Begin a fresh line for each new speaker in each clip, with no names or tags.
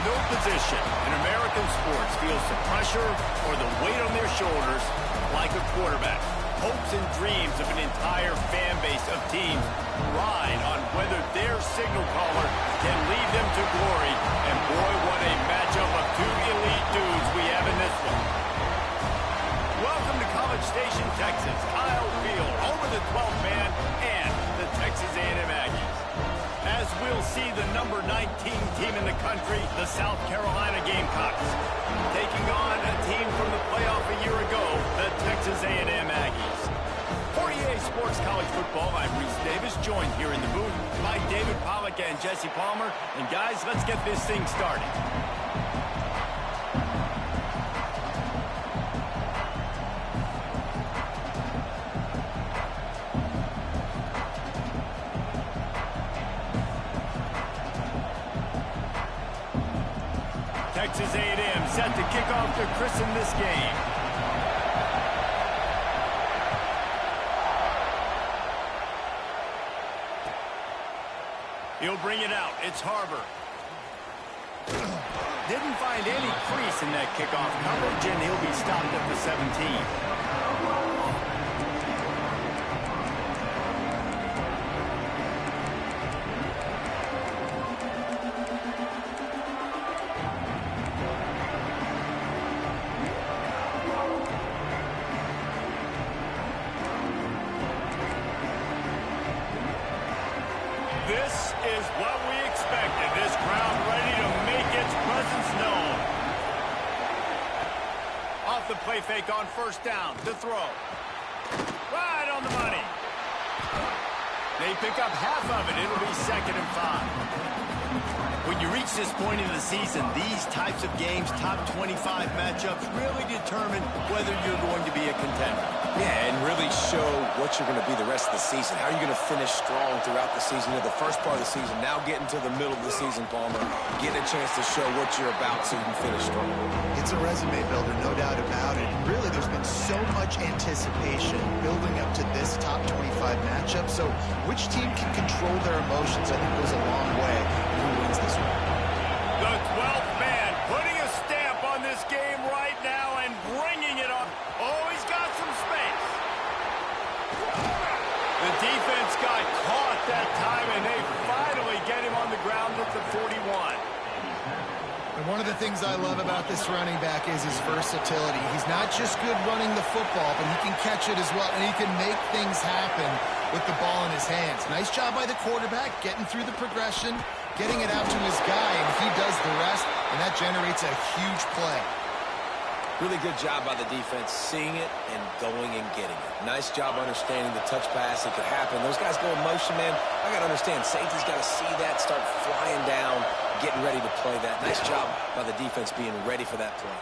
No position in American sports feels the pressure or the weight on their shoulders like a quarterback. Hopes and dreams of an entire fan base of teams ride on whether their signal caller can lead them to glory. And boy, what a matchup of two elite dudes we have in this one. Welcome to College Station, Texas. Kyle Field, home of the 12th man and the Texas A&M Aggies. As we'll see the number 19 team in the country, the South Carolina Gamecocks, taking on a team from the playoff a year ago, the Texas A&M Aggies. For EA Sports College Football, I'm Reese Davis, joined here in the booth by David Pollack and Jesse Palmer. And guys, let's get this thing started. Texas A&M set to kick off to christen this game. He'll bring it out. It's Harbor. Didn't find any crease in that kickoff coverage, and he'll be stopped at the 17. This is what we expected. This crowd ready to make its presence known. Off the play fake on first down. To throw. Right on the money. They pick up half of it. It'll be 2nd and 5. When you reach this point in the season, these types of games, top 25 matchups, really determine whether you're going to be a contender.
Yeah, and really show what you're going to be the rest of the season. How are you going to finish strong throughout the season? You know, the first part of the season, now getting to the middle of the season, Palmer, getting a chance to show what you're about so you can finish strong.
It's a resume builder, no doubt about it. Really, there's been so much anticipation building up to this top 25 matchup. So which team can control their emotions, I think, goes a long way in who wins this one.
The 12th man putting a stamp on this game right now and bringing it up. Oh, he's got some space. The defense got caught that time, and they finally get him on the ground at the 41.
And one of the things I love about this running back is his versatility. He's not just good running the football, but he can catch it as well, and he can make things happen with the ball in his hands. Nice job by the quarterback, getting through the progression, getting it out to his guy, and he does the rest, and that generates a huge play.
Really good job by the defense, seeing it and going and getting it. Nice job understanding the touch pass. It could happen. Those guys go in motion, man. I got to understand, safety's got to see that, start flying down, getting ready to play that. Nice job by the defense being ready for that play.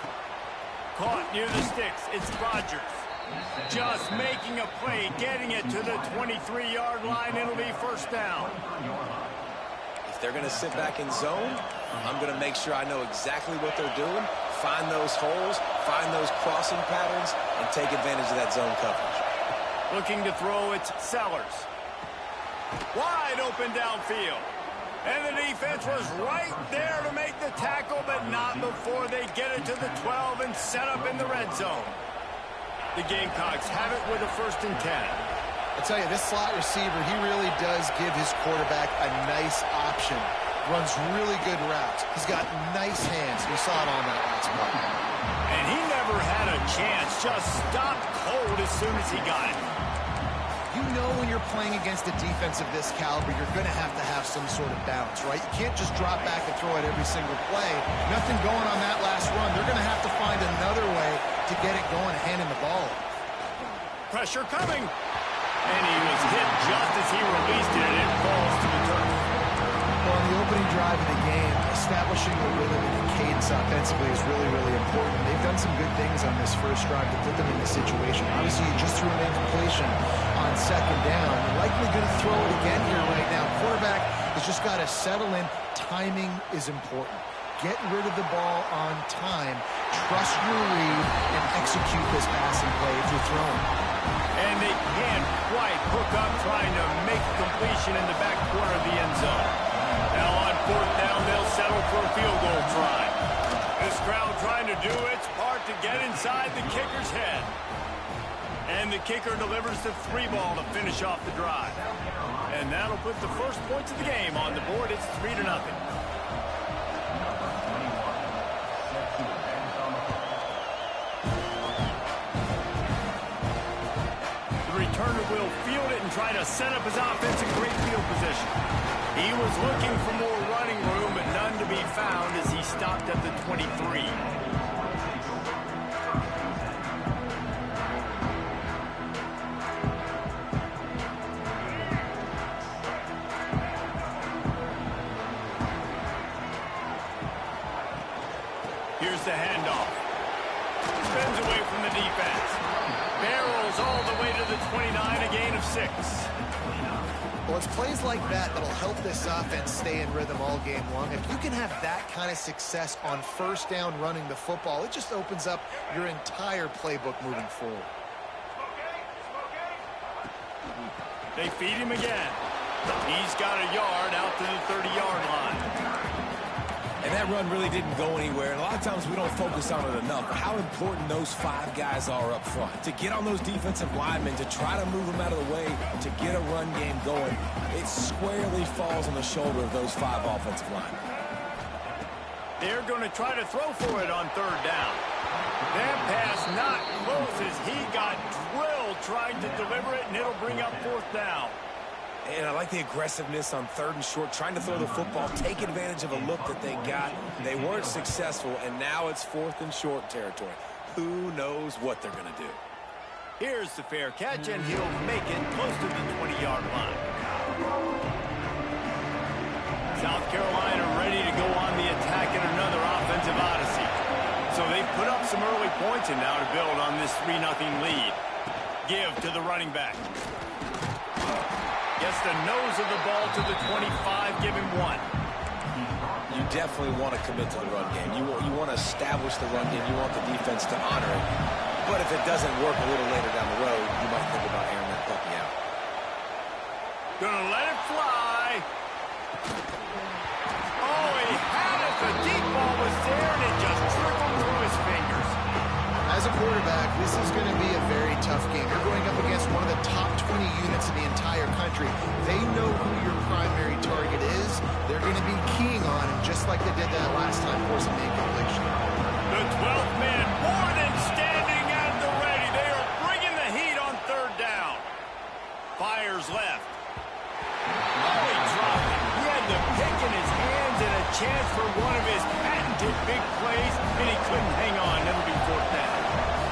Caught near the sticks. It's Rodgers. Just making a play, getting it to the 23-yard line. It'll be first down.
If they're going to sit back in zone, I'm going to make sure I know exactly what they're doing, find those holes, find those crossing patterns, and take advantage of that zone coverage.
Looking to throw, it's Sellers. Wide open downfield. And the defense was right there to make the tackle, but not before they get it to the 12 and set up in the red zone. The Gamecocks have it with a 1st and 10.
I tell you, this slot receiver, he really does give his quarterback a nice option. Runs really good routes. He's got nice hands. We saw it on that last play.
And he never had a chance. Just stopped cold as soon as he got it.
You know when you're playing against a defense of this caliber, you're going to have some sort of balance, right? You can't just drop back and throw it every single play. Nothing going on that last run. They're going to have to find another way to get it going, handing the ball.
Pressure coming. And he was hit just as he released it, and it falls to the turf.
Well, on the opening drive of the game, establishing a rhythm and a cadence offensively is really, really important. They've done some good things on this first drive to put them in this situation. Obviously, you just threw an incompletion on 2nd down. You're likely going to throw it again here right now. Quarterback has just got to settle in. Timing is important. Get rid of the ball on time. Trust your read and execute this passing play if you're throwing.
And they can't quite hook up trying to make a completion in the back corner of the end zone. Now on 4th down, they'll settle for a field goal try. This crowd trying to do its part to get inside the kicker's head. And the kicker delivers the 3-ball to finish off the drive. And that'll put the first points of the game on the board. It's 3-0. The returner will field it and try to set up his offense in great field position. He was looking for more running room, but none to be found as he stopped at the 23. Here's the handoff. Spins away from the defense. Barrels all the way to the 29, a gain of 6.
Well, it's plays like that that'll help this offense stay in rhythm all game long. If you can have that kind of success on first down running the football, it just opens up your entire playbook moving forward.
They feed him again. He's got a yard out to the 30-yard line.
And that run really didn't go anywhere. And a lot of times we don't focus on it enough. But how important those 5 guys are up front. To get on those defensive linemen, to try to move them out of the way, to get a run game going, it squarely falls on the shoulder of those 5 offensive linemen.
They're going to try to throw for it on 3rd down. That pass not close as he got drilled trying to deliver it, and it'll bring up 4th down.
And I like the aggressiveness on 3rd and short, trying to throw the football, take advantage of a look that they got. They weren't successful, and now it's 4th and short territory. Who knows what they're going to do?
Here's the fair catch, and he'll make it close to the 20-yard line. South Carolina ready to go on the attack in another offensive odyssey. So they put up some early points, and now to build on this 3-0 lead. Give to the running back. Gets the nose of the ball to the 25, give him 1.
You definitely want to commit to the run game. You want to establish the run game. You want the defense to honor it. But if it doesn't work a little later down the road, you might think about airing that puppy out.
Gonna let it fly. Oh, he had it. The deep ball was there, and it just trickled through his fingers.
As a quarterback, this is going to be a very tough game. You're going up against one of the top 20 units in the entire country. They know who your primary target is. They're going to be keying on him, just like they did that last time, forcing the incompletion.
The 12th man, more than standing at the ready. They are bringing the heat on 3rd down. Fires left. Oh, he dropped it. He had the pick in his hands and a chance for one of his patented big plays, and he couldn't hang on. It'll be 4th down.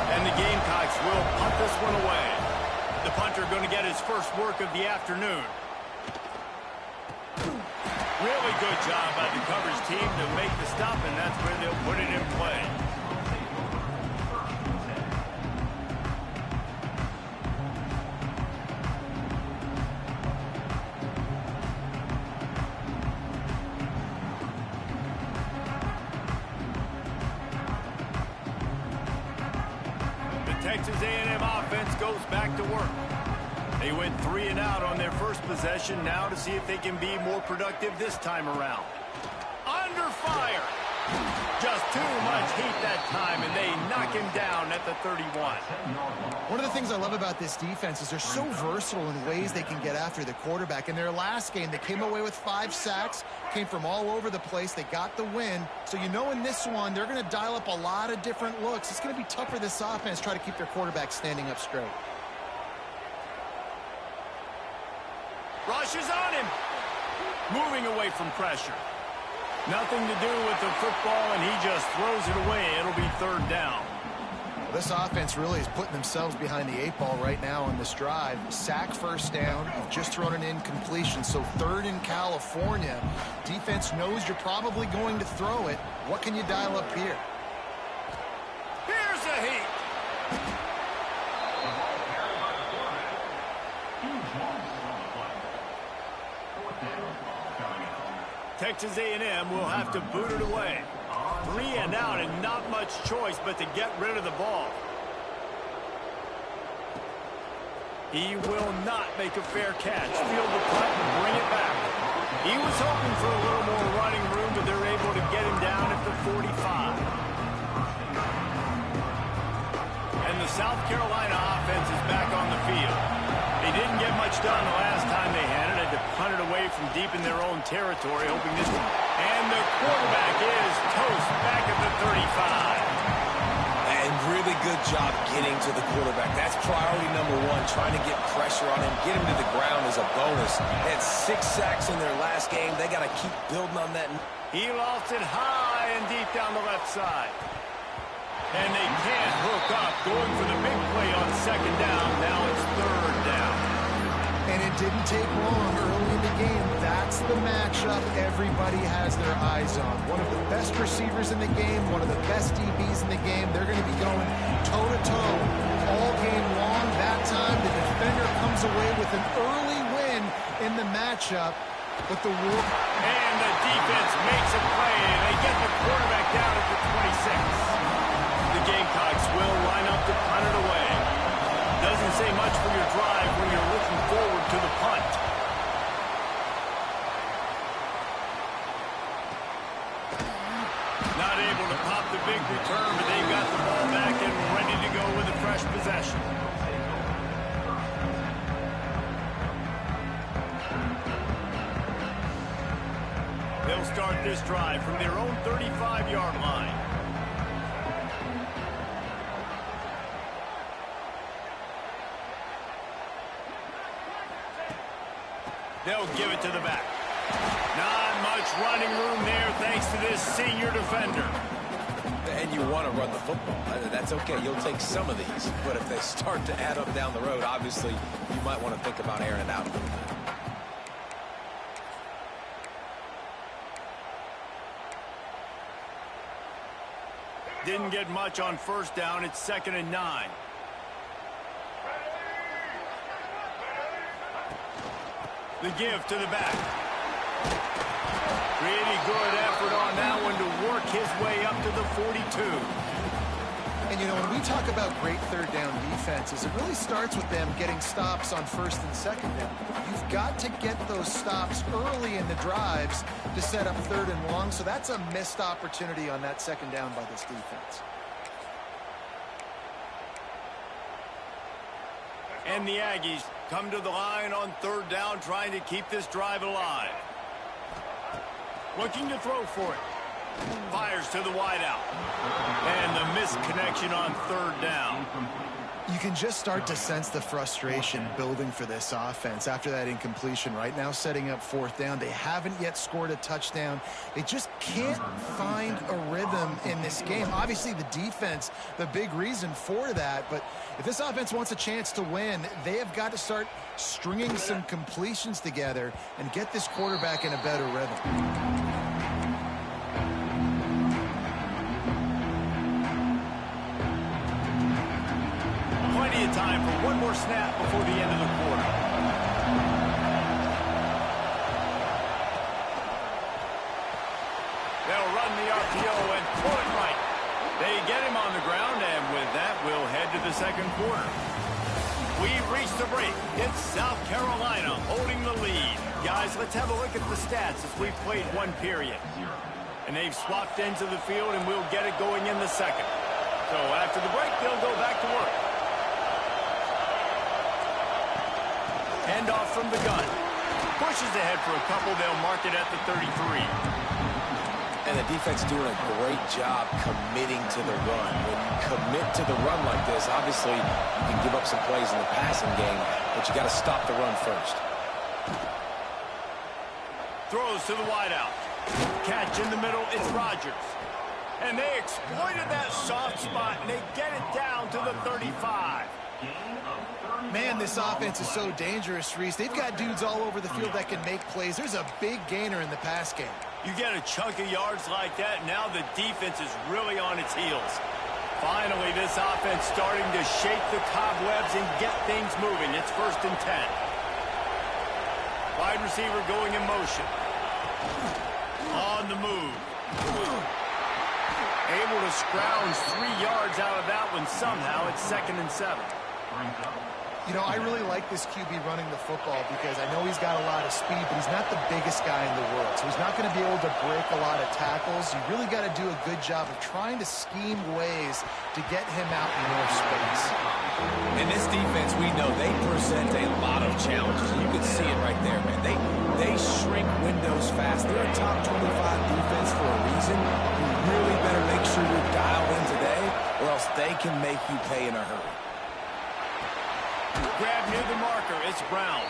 And the Gamecocks will punt this one away. The punter going to get his first work of the afternoon. Really good job by the coverage team to make the stop, and that's where they'll put it in play. Texas A&M offense goes back to work. They went 3 and out on their first possession. Now to see if they can be more productive this time around. Under fire. Just too much heat that time, and they knock him down at the 31.
One of the things I love about this defense is they're so versatile in ways they can get after the quarterback. In their last game, they came away with 5 sacks, came from all over the place. They got the win. So you know in this one, they're going to dial up a lot of different looks. It's going to be tough for this offense to try to keep their quarterback standing up straight.
Rushes on him. Moving away from pressure. Nothing to do with the football, and he just throws it away. It'll be 3rd down.
This offense really is putting themselves behind the 8 ball right now on this drive. Sack, 1st down. You've just thrown an incompletion, so 3rd in California. Defense knows you're probably going to throw it. What can you dial up here?
Here's the heat. Texas A&M will have to boot it away. 3 and out, and not much choice but to get rid of the ball. He will not make a fair catch. Field the punt and bring it back. He was hoping for a little more running room, but they're able to get 45. And the South Carolina offense is back on the field. They didn't get much done the last time they had it. Had to punt it away from deep in their own territory, hoping this one. And the quarterback is toast back at the 35.
And really good job getting to the quarterback. That's priority number one, trying to get pressure on him. Get him to the ground is a bonus. They had 6 sacks in their last game. They got to keep building on that.
He lost it high and deep down the left side. And they can't hook up, going for the big play on second down. Now it's third down.
And it didn't take long early in the game. That's the matchup everybody has their eyes on. One of the best receivers in the game, one of the best DBs in the game. They're going to be going toe-to-toe all game long. That time, the defender comes away with an early win in the matchup. But the
and the defense makes a play, and they get the quarterback down at the 26. The Gamecocks will line up to punt it away. Doesn't say much for your drive when you're looking forward to the punt. Not able to pop the big return, but they've got the ball back and ready to go with a fresh possession. They'll start this drive from their own 35-yard line. They'll give it to the back. Not much running room there thanks to this senior defender.
And you want to run the football. That's okay. You'll take some of these. But if they start to add up down the road, obviously, you might want to think about airing it out a little bit.
Didn't get much on first down. It's 2nd and 9. The give to the back. Really good effort on that one to work his way up to the 42.
And, you know, when we talk about great third down defenses, it really starts with them getting stops on first and second down. You've got to get those stops early in the drives to set up third and long, so that's a missed opportunity on that second down by this defense.
And the Aggies come to the line on third down, trying to keep this drive alive. Looking to throw for it. Fires to the wideout. And the misconnection on third down.
You can just start to sense the frustration building for this offense after that incompletion. Right now, setting up fourth down. They haven't yet scored a touchdown. They just can't find a rhythm in this game. Obviously, the defense, the big reason for that. But if this offense wants a chance to win, they have got to start stringing some completions together and get this quarterback in a better rhythm.
Plenty of time for one more snap before the end of the quarter. They'll run the RPO and pull it right. They get him on the ground, and with that, we'll head to the second quarter. We've reached the break. It's South Carolina holding the lead. Guys, let's have a look at the stats as we've played one period. And they've swapped ends of the field, and we'll get it going in the second. So after the break, they'll go back to work. Handoff from the gun. Pushes ahead for a couple. They'll mark it at the 33.
And the defense doing a great job committing to the run. When you commit to the run like this, obviously you can give up some plays in the passing game, but you got to stop the run first.
Throws to the wideout. Catch in the middle. It's Rodgers. And they exploited that soft spot, and they get it down to the 35.
Man, this offense is so dangerous, Reese. They've got dudes all over the field that can make plays. There's a big gainer in the pass game.
You get a chunk of yards like that, now the defense is really on its heels. Finally, this offense starting to shake the cobwebs and get things moving. It's 1st and 10. Wide receiver going in motion. On the move. Able to scrounge 3 yards out of that one somehow. It's 2nd and 7.
You know, I really like this QB running the football because I know he's got a lot of speed, but he's not the biggest guy in the world. So he's not going to be able to break a lot of tackles. You really got to do a good job of trying to scheme ways to get him out in more space.
In this defense, we know they present a lot of challenges. You can see it right there, man. They shrink windows fast. They're a top 25 defense for a reason. You really better make sure you're dialed in today, or else they can make you pay in a hurry.
Grab near the marker. It's Brown.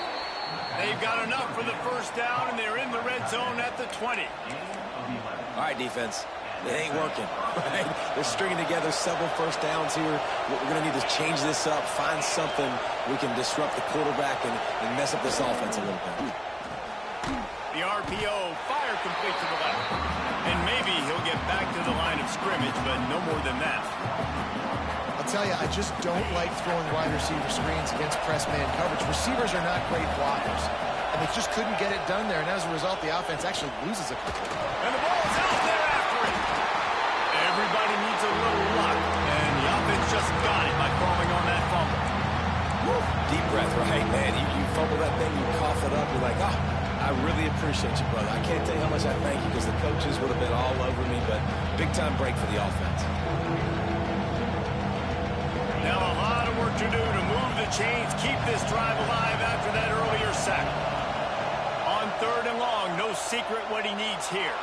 They've got enough for the first down, and they're in the red zone at the 20.
All right, defense. It ain't working. Right? They're stringing together several first downs here. We're going to need to change this up, find something we can disrupt the quarterback and mess up this offense a little bit.
The RPO, fire complete to the left. And maybe he'll get back to the line of scrimmage, but no more than that.
I'll tell you, I just don't like throwing wide receiver screens against press man coverage. Receivers are not great blockers, and they just couldn't get it done there. And as a result, the offense actually loses a couple.
And the ball's out there after it. Everybody needs a little luck, and the offense just got it by falling on that fumble.
Woo. Deep breath, right, man? You fumble that thing, you cough it up, you're like, oh, I really appreciate you, brother. I can't tell you how much I thank you because the coaches would have been all over me, but big-time break for the offense.
Now a lot of work to do to move the chains, keep this drive alive after that earlier sack. On 3rd and long, no secret what he needs here.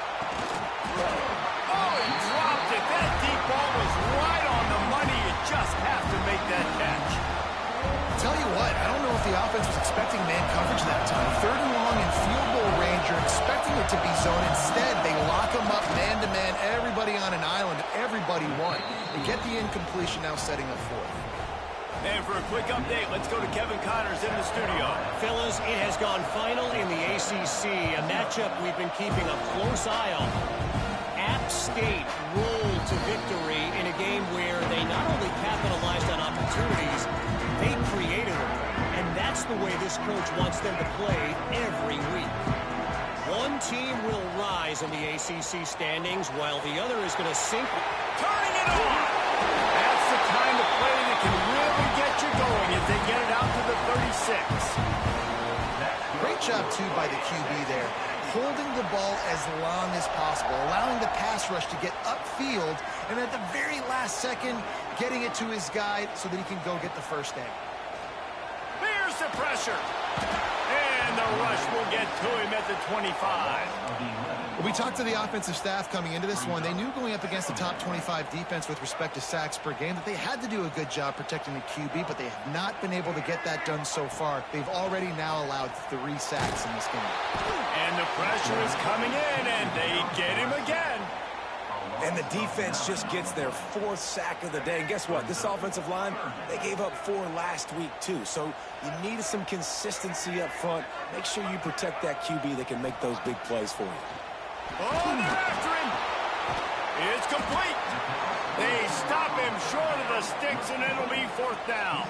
Oh, he dropped it. That deep ball was right on the money. You just have to make that catch.
Tell you what, I don't know if the offense was expecting man coverage that time. 3rd and long in field goal range, you're expecting it to be zone. Instead, they lock them up man-to-man, everybody on an island, everybody won. They get the incompletion, now setting up 4th.
And for a quick update, let's go to Kevin Connors in the studio.
Fellas, it has gone final in the ACC, a matchup we've been keeping a close eye on. App State rolled to victory in a game where they not only capitalized on opportunities, they created them. And that's the way this coach wants them to play every week. One team will rise in the ACC standings while the other is going to sink.
Turning it on! That's the kind of play that can really get you going as they get it out to the 36.
Great job, too, by the QB there. Holding the ball as long as possible, allowing the pass rush to get upfield, and at the very last second, getting it to his guy so that he can go get the first down.
There's the pressure. And the rush will get to him at the 25.
We talked to the offensive staff coming into this one. They knew going up against the top 25 defense with respect to sacks per game that they had to do a good job protecting the QB, but they have not been able to get that done so far. They've already now allowed 3 sacks in this game.
And the pressure is coming in, and they get him again.
And the defense just gets their 4th sack of the day. And guess what? This offensive line, they gave up 4 last week, too. So you need some consistency up front. Make sure you protect that QB that can make those big plays for you.
Oh, they're after him. It's complete. They stop him short of the sticks, and it'll be 4th down.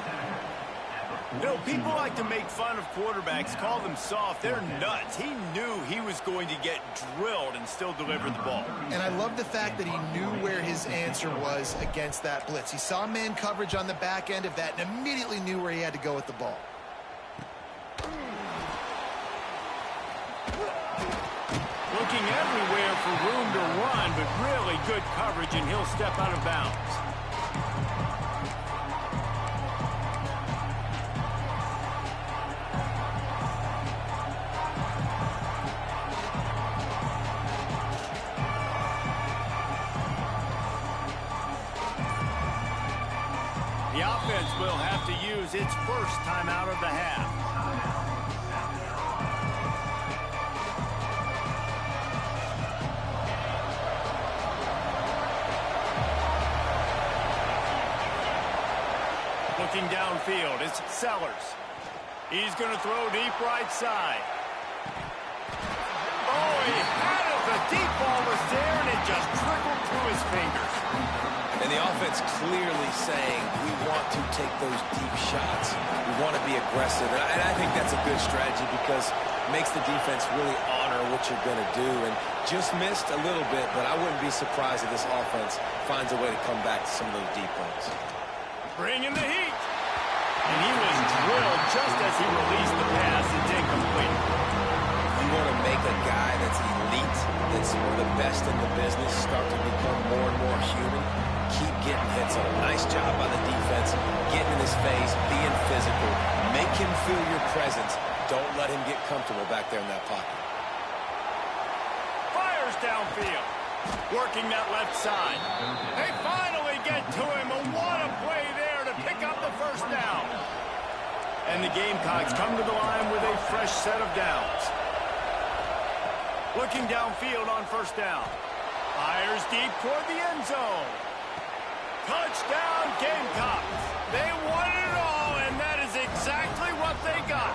You know, people like to make fun of quarterbacks, call them soft. They're nuts. He knew he was going to get drilled and still deliver the ball.
And I love the fact that he knew where his answer was against that blitz. He saw man coverage on the back end of that and immediately knew where he had to go with the ball.
Looking everywhere for room to run, but really good coverage, and he'll step out of bounds. The offense will have to use its first timeout of the half. Looking downfield, it's Sellers. He's going to throw deep right side. Oh, he had it. The deep ball was there, and it just trickled through his fingers.
And the offense clearly saying, we want to take those deep shots. We want to be aggressive. And I think that's a good strategy because it makes the defense really honor what you're going to do. And just missed a little bit, but I wouldn't be surprised if this offense finds a way to come back to some of those deep ones.
Bringing the heat. And he was drilled just as he released the pass. It's incomplete.
You want to make a guy that's elite, that's one of the best in the business, start to become more and more human. Keep getting hits on him. Nice job by the defense, getting in his face, being physical. Make him feel your presence. Don't let him get comfortable back there in that pocket.
Fires downfield. Working that left side. They finally get to him. And what a play there to pick up the first down. And the Gamecocks come to the line with a fresh set of downs. Looking downfield on first down. Fires deep toward the end zone. Touchdown, Gamecocks. They won it all, and that is exactly what they got.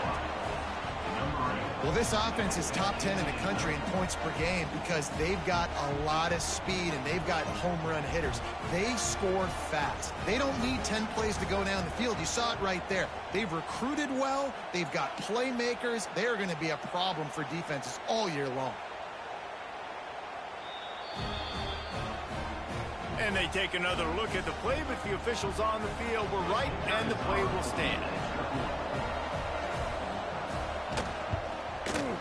Well, this offense is top 10 in the country in points per game because they've got a lot of speed and they've got home run hitters. They score fast. They don't need 10 plays to go down the field. You saw it right there. They've recruited well. They've got playmakers. They are going to be a problem for defenses all year long.
And they take another look at the play, but the officials on the field were right, and the play will stand.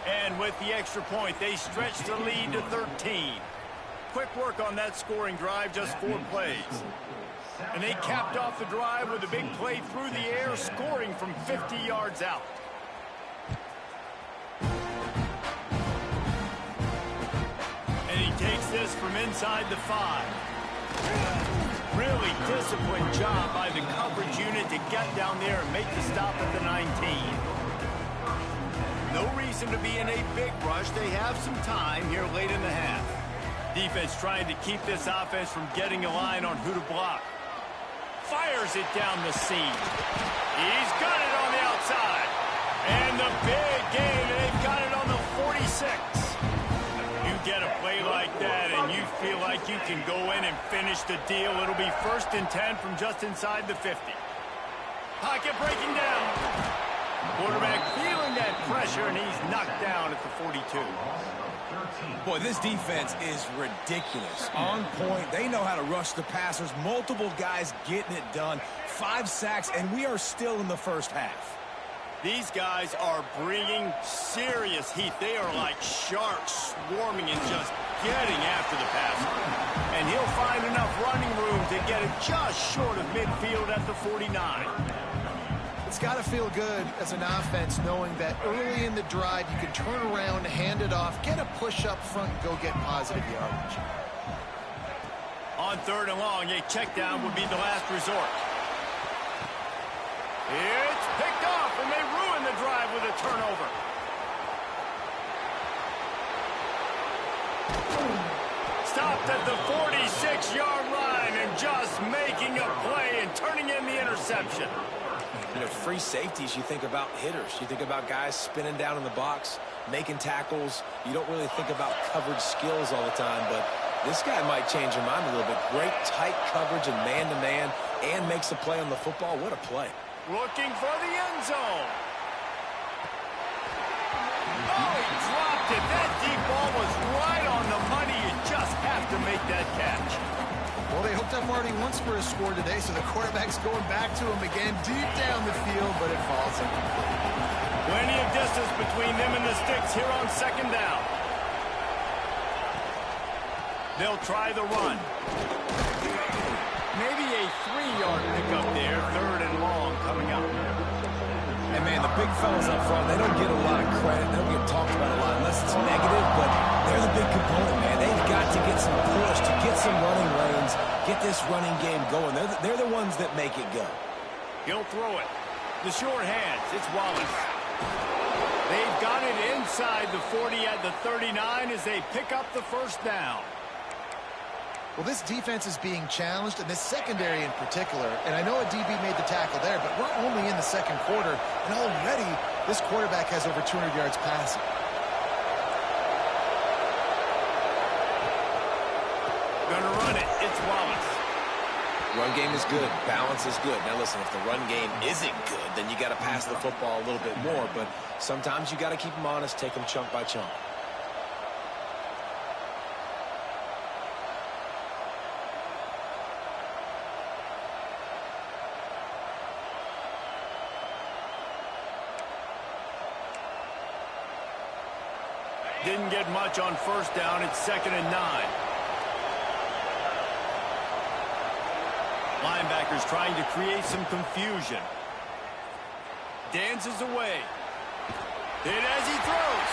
And with the extra point, they stretch the lead to 13. Quick work on that scoring drive, just 4 plays. And they capped off the drive with a big play through the air, scoring from 50 yards out. And he takes this from inside the 5. Really disciplined job by the coverage unit to get down there and make the stop at the 19. No reason to be in a big rush. They have some time here late in the half. Defense trying to keep this offense from getting a line on who to block. Fires it down the seam. He's got it on the outside. And the big gain, and they've got it on the 46. You get a play like that and you feel like you can go in and finish the deal. It'll be 1st and 10 from just inside the 50. Pocket breaking down. Quarterback feeling that pressure, and he's knocked down at the 42.
Boy, this defense is ridiculous. On point. They know how to rush the passers. Multiple guys getting it done. 5 sacks, and we are still in the first half.
These guys are bringing serious heat. They are like sharks swarming and just getting after the passer. And he'll find enough running room to get it just short of midfield at the 49.
It's got to feel good as an offense knowing that early in the drive you can turn around, hand it off, get a push up front, and go get positive yardage.
On 3rd and long, a check down would be the last resort. It's picked off, and they ruin the drive with a turnover. Stopped at the 46-yard line and just making a play and turning in the interception.
You know, free safeties, you think about hitters. You think about guys spinning down in the box, making tackles. You don't really think about coverage skills all the time, but this guy might change your mind a little bit. Great tight coverage and man-to-man, and makes a play on the football. What a play.
Looking for the end zone. Oh, he dropped it. That deep ball was right on the money. You just have to make that catch.
Well, they hooked up Marty once for a score today, so the quarterback's going back to him again deep down the field, but it falls in.
Plenty of distance between them and the sticks here on 2nd down. They'll try the run. Maybe a 3-yard pickup there, 3rd and long coming up.
And, man, the big fellas up front, they don't get a lot of credit. They don't get talked about a lot unless it's negative, but they're the big component, man. They've got to get some push, to get some running lanes, get this running game going. They're the ones that make it go.
He'll throw it. The short hands, it's Wallace. They've got it inside the 40 at the 39 as they pick up the 1st down.
Well, this defense is being challenged, and this secondary in particular, and I know a DB made the tackle there, but we're only in the 2nd quarter, and already this quarterback has over 200 yards passing.
Gonna run it. It's Wallace.
Run game is good. Balance is good. Now, listen, if the run game isn't good, then you got to pass the football a little bit more, but sometimes you got to keep them honest, take them chunk by chunk.
Didn't get much on first down. It's 2nd and 9. Linebackers trying to create some confusion. Dances away. Hit as he throws.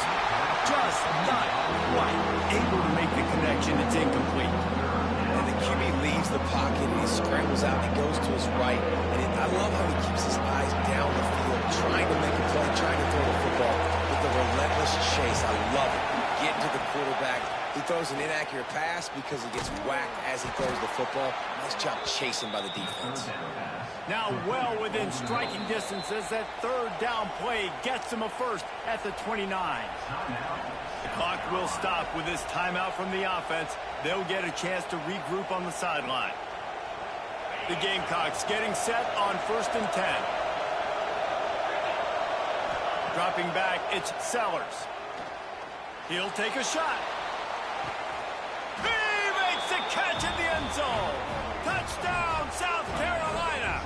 Just not quite able to make the connection. It's incomplete.
And the QB leaves the pocket and he scrambles out and he goes to his right. And I love how he keeps his eyes down the field, trying to make a play, trying to throw the football with the relentless chase. I love it. Getting to the quarterback. He throws an inaccurate pass because he gets whacked as he throws the football. Nice job chasing by the defense.
Now well within striking distance as that 3rd down play gets him a first at the 29. The clock will stop with this timeout from the offense. They'll get a chance to regroup on the sideline. The Gamecocks getting set on 1st and 10. Dropping back, it's Sellers. He'll take a shot. He makes the catch in the end zone. Touchdown, South Carolina.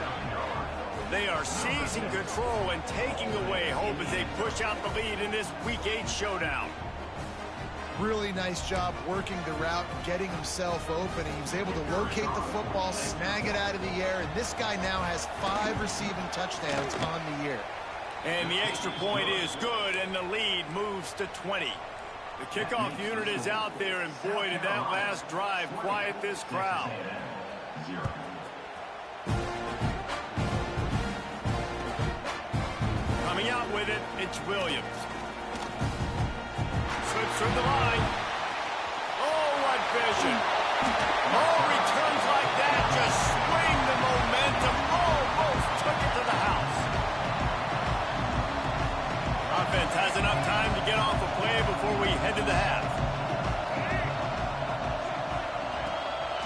They are seizing control and taking away hope as they push out the lead in this Week 8 showdown.
Really nice job working the route and getting himself open. He was able to locate the football, snag it out of the air, and this guy now has 5 receiving touchdowns on the year.
And the extra point is good, and the lead moves to 20. The kickoff unit is out there, and boy, did that last drive quiet this crowd. Coming out with it, it's Williams. Slips through the line. Oh, what vision. Oh, returns like that just swing the momentum. Almost took it to the house. Offense has enough time to get off a play before we head to the half.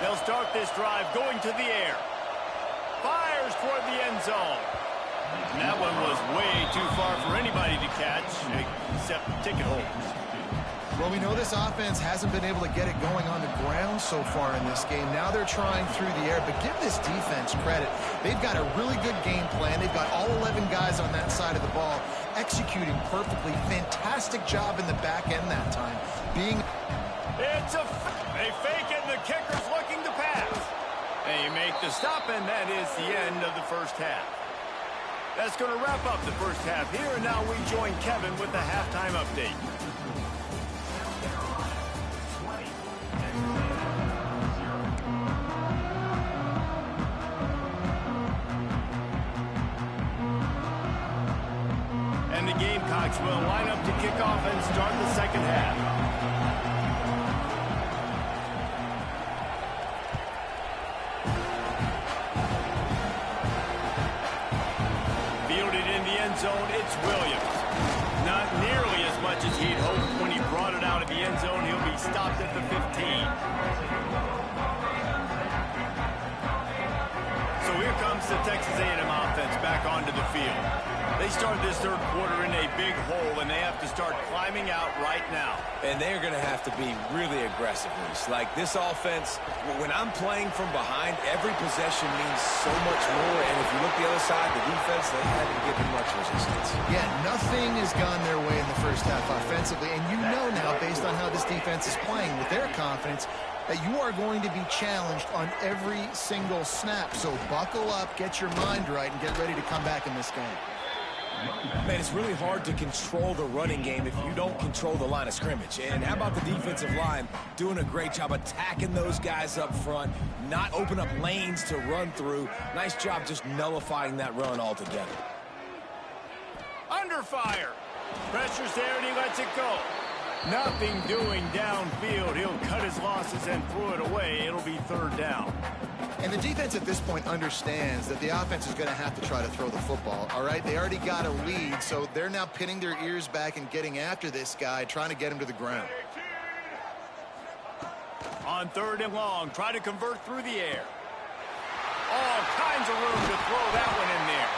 They'll start this drive going to the air. Fires toward the end zone. And that one was way too far for anybody to catch, except ticket holders.
Well, we know this offense hasn't been able to get it going on the ground so far in this game. Now they're trying through the air, but give this defense credit. They've got a really good game plan. They've got all 11 guys on that side of the ball executing perfectly. Fantastic job in the back end that time.
They fake it, and the kicker's looking to pass. They make the stop, and that is the end of the first half. That's going to wrap up the first half here, and now we join Kevin with the halftime update. And the Gamecocks will line up to kick off and start the second half. Zone, it's Williams. Not nearly as much as he'd hoped when he brought it out of the end zone. He'll be stopped at the 15. So here comes the Texas A&M offense back onto the field. They start this third quarter in a big hole, and they have to start climbing out right now.
And they're going to have to be really aggressive, Reese. Like this offense, when I'm playing from behind, every possession means so much more. And if you look the other side, the defense, they haven't given much resistance.
Yeah, nothing has gone their way in the first half offensively. And you know now, based on how this defense is playing with their confidence, that you are going to be challenged on every single snap. So buckle up, get your mind right, and get ready to come back in this game.
Man, it's really hard to control the running game if you don't control the line of scrimmage. And how about the defensive line doing a great job attacking those guys up front, not open up lanes to run through. Nice job just nullifying that run altogether.
Under fire. Pressure's there, and he lets it go. Nothing doing downfield. He'll cut his losses and throw it away. It'll be 3rd down.
And the defense at this point understands that the offense is going to have to try to throw the football, all right? They already got a lead, so they're now pinning their ears back and getting after this guy, trying to get him to the ground.
On 3rd and long, try to convert through the air. All kinds of room to throw that one in there.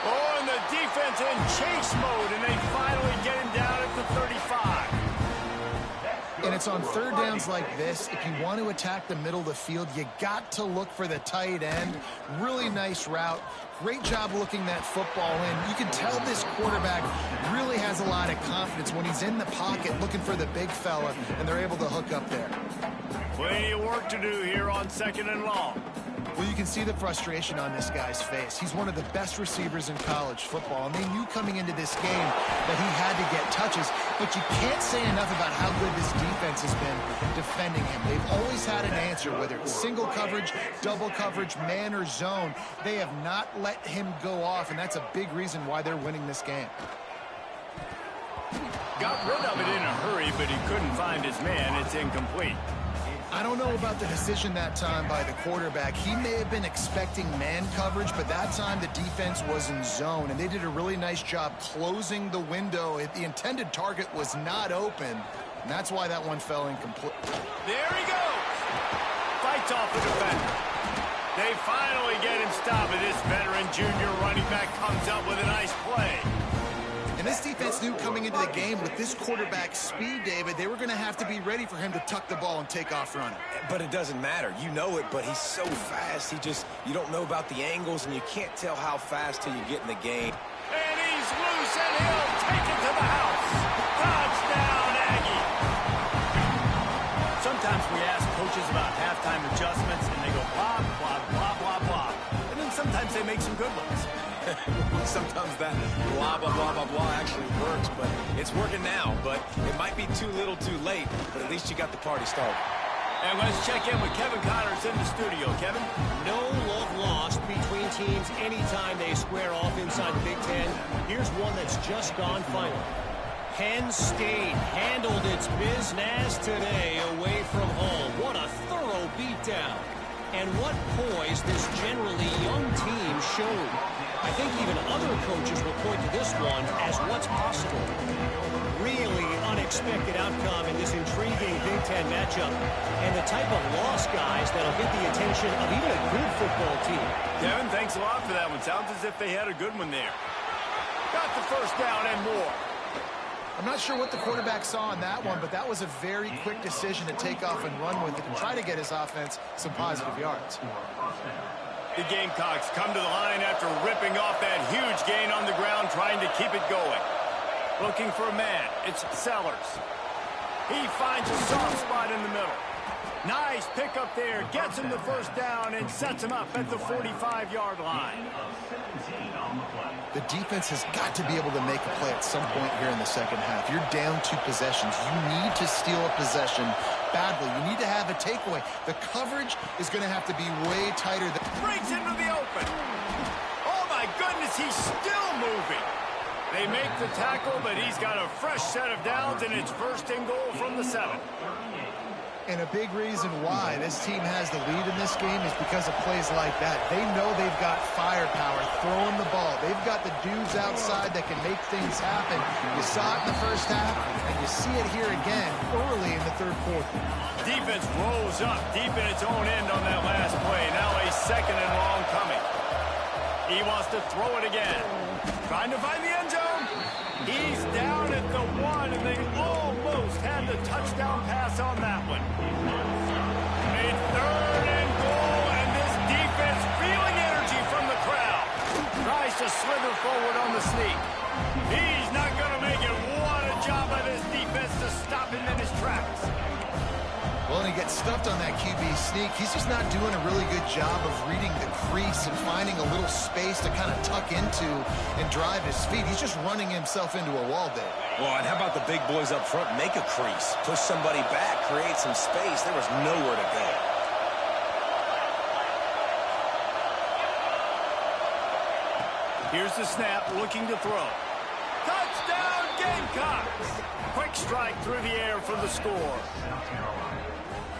Oh, and the defense in chase mode, and they finally get him down at the 35.
And it's on third downs like this. If you want to attack the middle of the field, you got to look for the tight end. Really nice route. Great job looking that football in. You can tell this quarterback really has a lot of confidence when he's in the pocket looking for the big fella, and they're able to hook up there.
Plenty of work to do here on 2nd and long.
Well, you can see the frustration on this guy's face. He's one of the best receivers in college football, and they knew coming into this game that he had to get touches, but you can't say enough about how good this defense has been defending him. They've always had an answer, whether it's single coverage, double coverage, man or zone. They have not let him go off, and that's a big reason why they're winning this game.
Got rid of it in a hurry, but he couldn't find his man. It's incomplete.
I don't know about the decision that time by the quarterback. He may have been expecting man coverage, but that time the defense was in zone, and they did a really nice job closing the window. The intended target was not open, and that's why that one fell incomplete.
There he goes. Fights off the defender. They finally get him stopped, and this veteran junior running back comes up with a nice play.
And this defense knew coming into the game with this quarterback's speed, David, they were going to have to be ready for him to tuck the ball and take off running.
But it doesn't matter. You know it, but he's so fast. You don't know about the angles, and you can't tell how fast till you get in the game.
And he's loose, and he'll take it to the house. Touchdown, Aggie. Sometimes we ask coaches about halftime adjustments, and they go blah, blah, blah, blah, blah. And then sometimes they make some good ones.
Sometimes that blah, blah, blah, blah, blah actually works, but it's working now. But it might be too little too late, but at least you got the party started.
And let's check in with Kevin Connors in the studio. Kevin?
No love lost between teams anytime they square off inside the Big Ten. Here's one that's just gone final. Penn State handled its business today away from home. What a thorough beatdown. And what poise this generally young team showed. I think even other coaches will point to this one as what's possible. Really unexpected outcome in this intriguing Big Ten matchup. And the type of loss, guys, that'll get the attention of even a good football team.
Kevin, thanks a lot for that one. Sounds as if they had a good one there. Got the first down and more.
I'm not sure what the quarterback saw on that one, but that was a very quick decision to take off and run with it and try to get his offense some positive yards.
The Gamecocks come to the line after ripping off that huge gain on the ground, trying to keep it going. Looking for a man. It's Sellers. He finds a soft spot in the middle. Nice pick up there. Gets him the first down and sets him up at the 45-yard line.
The defense has got to be able to make a play at some point here in the second half. You're down 2 possessions. You need to steal a possession badly. You need to have a takeaway. The coverage is going to have to be way tighter.
Breaks into the open. Oh, my goodness, he's still moving. They make the tackle, but he's got a fresh set of downs, and it's first and goal from the 7.
And a big reason why this team has the lead in this game is because of plays like that. They know they've got firepower throwing the ball. They've got the dudes outside that can make things happen. You saw it in the first half, and you see it here again early in the third quarter.
Defense rolls up deep in its own end on that last play. Now a 2nd and long coming. He wants to throw it again. Trying to find the end zone. He's down at the 1, and they almost had the touchdown pass on that one. A 3rd and goal, and this defense feeling energy from the crowd. Tries to slither forward on the sneak. He's not going to make it. What a job by this defense to stop him in his tracks.
Well, and he gets stuffed on that QB sneak. He's just not doing a really good job of reading the crease and finding a little space to kind of tuck into and drive his feet. He's just running himself into a wall there.
Well, and how about the big boys up front? Make a crease. Push somebody back. Create some space. There was nowhere to go.
Here's the snap, looking to throw. Touchdown, Gamecocks! Quick strike through the air for the score.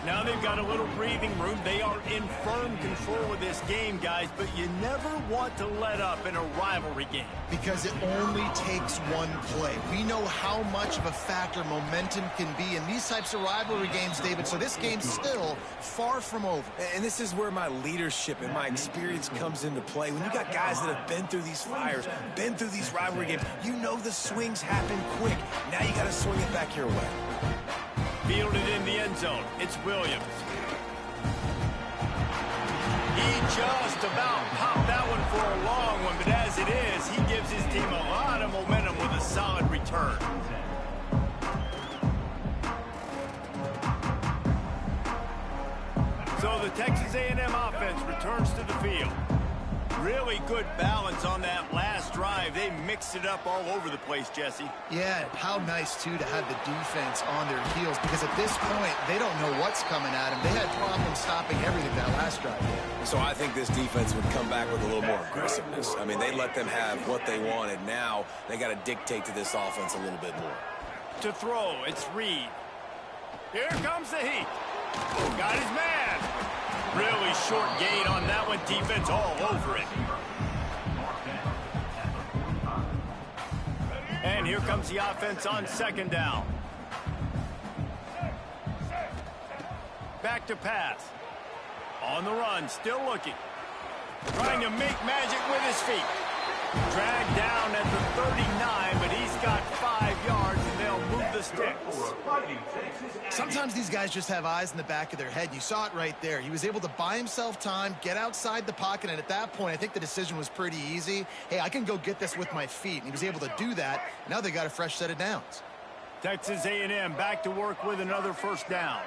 Now they've got a little breathing room. They are in firm control of this game, guys, but you never want to let up in a rivalry game.
Because it only takes one play. We know how much of a factor momentum can be in these types of rivalry games, David, so this game's still far from over.
And this is where my leadership and my experience comes into play. When you got guys that have been through these fires, been through these rivalry games, you know the swings happen quick. Now you got to swing it back your way.
Fielded in the end zone. It's Williams. He just about popped that one for a long one, but as it is, he gives his team a lot of momentum with a solid return. So the Texas A&M offense returns to the field. Really good balance on that last drive. They mixed it up all over the place, Jesse.
Yeah, how nice, too, to have the defense on their heels, because at this point, they don't know what's coming at them. They had problems stopping everything that last drive.
So I think this defense would come back with a little more aggressiveness. I mean, they let them have what they wanted. Now they got to dictate to this offense a little bit more.
To throw, it's Reed. Here comes the heat. Got his man. Really short gain on that one. Defense all over it. And here comes the offense on second down. Back to pass. On the run, still looking. Trying to make magic with his feet. Dragged down at the 39, but he's got 5 yards, and they'll move the sticks.
Sometimes these guys just have eyes in the back of their head. You saw it right there. He was able to buy himself time, get outside the pocket, and at that point, I think the decision was pretty easy. Hey, I can go get this with my feet. And he was able to do that. Now they got a fresh set of downs.
Texas A&M back to work with another first down.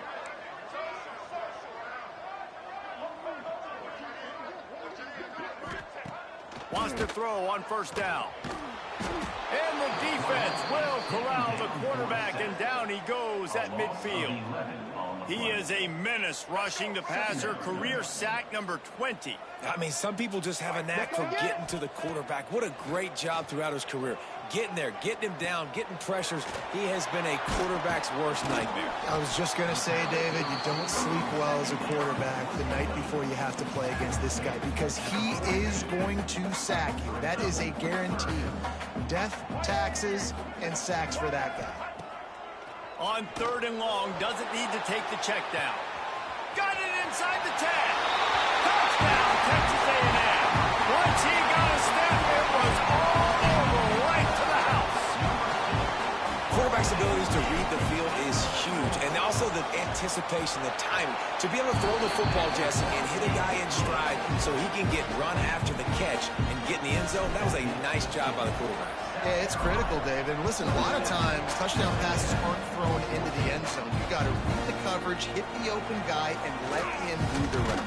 Wants to throw on first down. And the defense will corral the quarterback, and down he goes at midfield. He is a menace rushing the passer. Career sack number 20.
I mean, some people just have a knack for getting to the quarterback. What a great job throughout his career. Getting there, getting him down, getting pressures. He has been a quarterback's worst nightmare.
I was just going to say, David, you don't sleep well as a quarterback the night before you have to play against this guy, because he is going to sack you. That is a guarantee. Death, taxes, and sacks for that guy.
On third and long, doesn't need to take the check down. Got it inside the 10. Touchdown, Texas A&M. Once he got a step, it was all over, right to the house.
Quarterback's abilities to read the field is huge, and also the anticipation, the timing. To be able to throw the football, Jesse, and hit a guy in stride so he can get run after the catch and get in the end zone, that was a nice job by the quarterback.
Yeah, it's critical, David. And listen, a lot of times, touchdown passes aren't thrown into the end zone. You got to read the coverage, hit the open guy, and let him do the rest.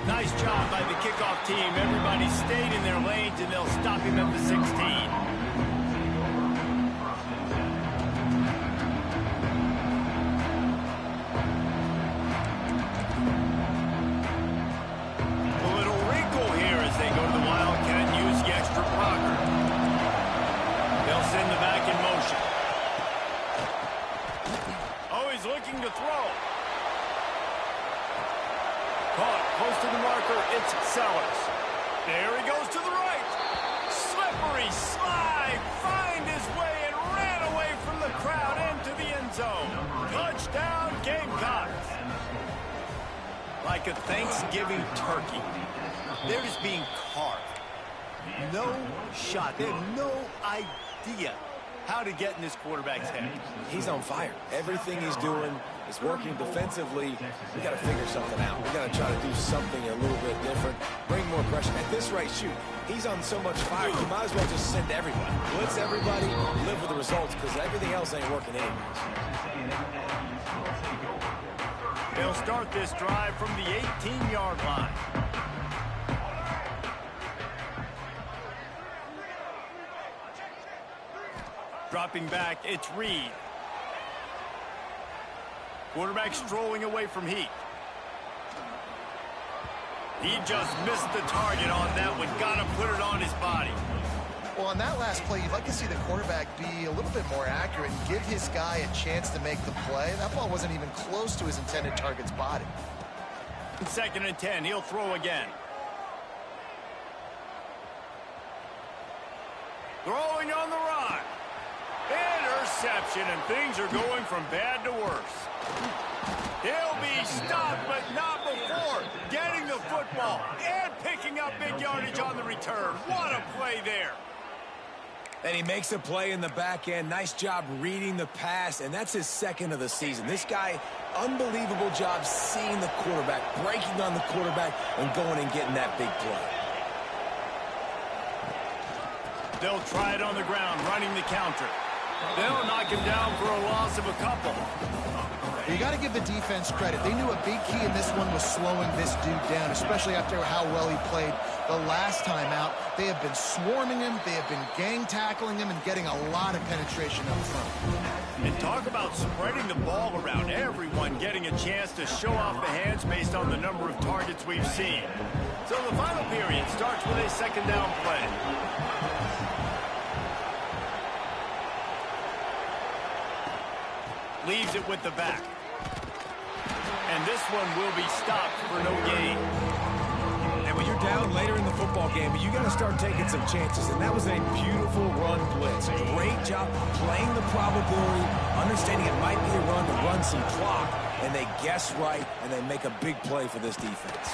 Nice job by the kickoff team. Everybody stayed in their lanes, and they'll stop him at the 16. A little wrinkle here as they go to the Wildcat and use the extra blocker. They'll send the back in motion. Oh, he's looking to throw. Caught close to the marker. It's Sellers. There he goes to the right. Slippery slide. Find his way and ran away from the crowd into the end zone. Touchdown, Gamecocks. Like a Thanksgiving turkey. They're just being carved. No shot. They have no idea how to get in this quarterback's head.
He's on fire. Everything he's doing is working defensively. We got to figure something out. We got to try to do something a little bit different. Bring more pressure. At this rate, shoot, he's on so much fire, you might as well just send everybody. Blitz everybody, live with the results, because everything else ain't working anyways.
They'll start this drive from the 18-yard line. Dropping back, it's Reed. Quarterback strolling away from Heat. He just missed the target on that one. Got to put it on his body.
Well, on that last play, you'd like to see the quarterback be a little bit more accurate and give his guy a chance to make the play. That ball wasn't even close to his intended target's body.
2nd and 10, he'll throw again. Throwing on the run. Interception, and things are going from bad to worse. He'll be stopped, but not before getting the football and picking up big yardage on the return. What a play there.
And he makes a play in the back end. Nice job reading the pass, and that's his second of the season. This guy, unbelievable job seeing the quarterback, breaking on the quarterback, and going and getting that big play.
They'll try it on the ground, running the counter. They'll knock him down for a loss of a couple.
You got to give the defense credit. They knew a big key in this one was slowing this dude down, especially after how well he played the last time out. They have been swarming him. They have been gang tackling him and getting a lot of penetration up front.
And talk about spreading the ball around, everyone getting a chance to show off the hands based on the number of targets we've seen. So the final period starts with a second down play. Leaves it with the back. And this one will be stopped for no gain.
And when you're down later in the football game, you got to start taking some chances. And that was a beautiful run blitz. Great job playing the probability, understanding it might be a run to run some clock. And they guess right, and they make a big play for this defense.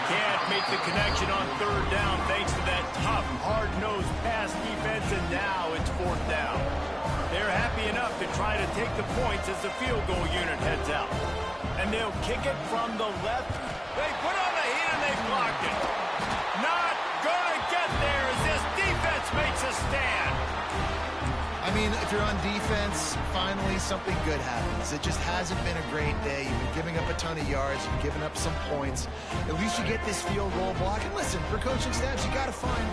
Can't make the connection on third down thanks to that tough, hard-nosed pass defense, and now it's fourth down. They're happy enough to try to take the points as the field goal unit heads out. And they'll kick it from the left. They put on the heat and they blocked it. Not gonna get there as this defense makes a stand.
I mean, if you're on defense, finally something good happens. It just hasn't been a great day. You've been giving up a ton of yards. You've given up some points. At least you get this field goal block. And listen, for coaching staffs, you got to find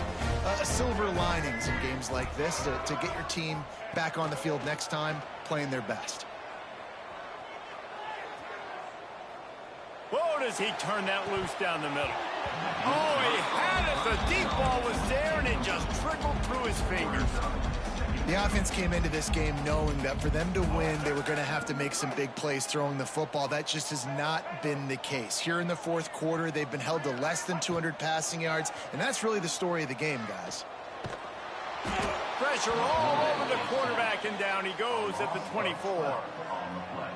silver linings in games like this to get your team back on the field next time playing their best.
Whoa, does he turn that loose down the middle? Oh, he had it. The deep ball was there, and it just trickled through his fingers.
The offense came into this game knowing that for them to win, they were going to have to make some big plays throwing the football. That just has not been the case. Here in the fourth quarter, they've been held to less than 200 passing yards, and that's really the story of the game, guys.
Pressure all over the quarterback, and down he goes at the 24.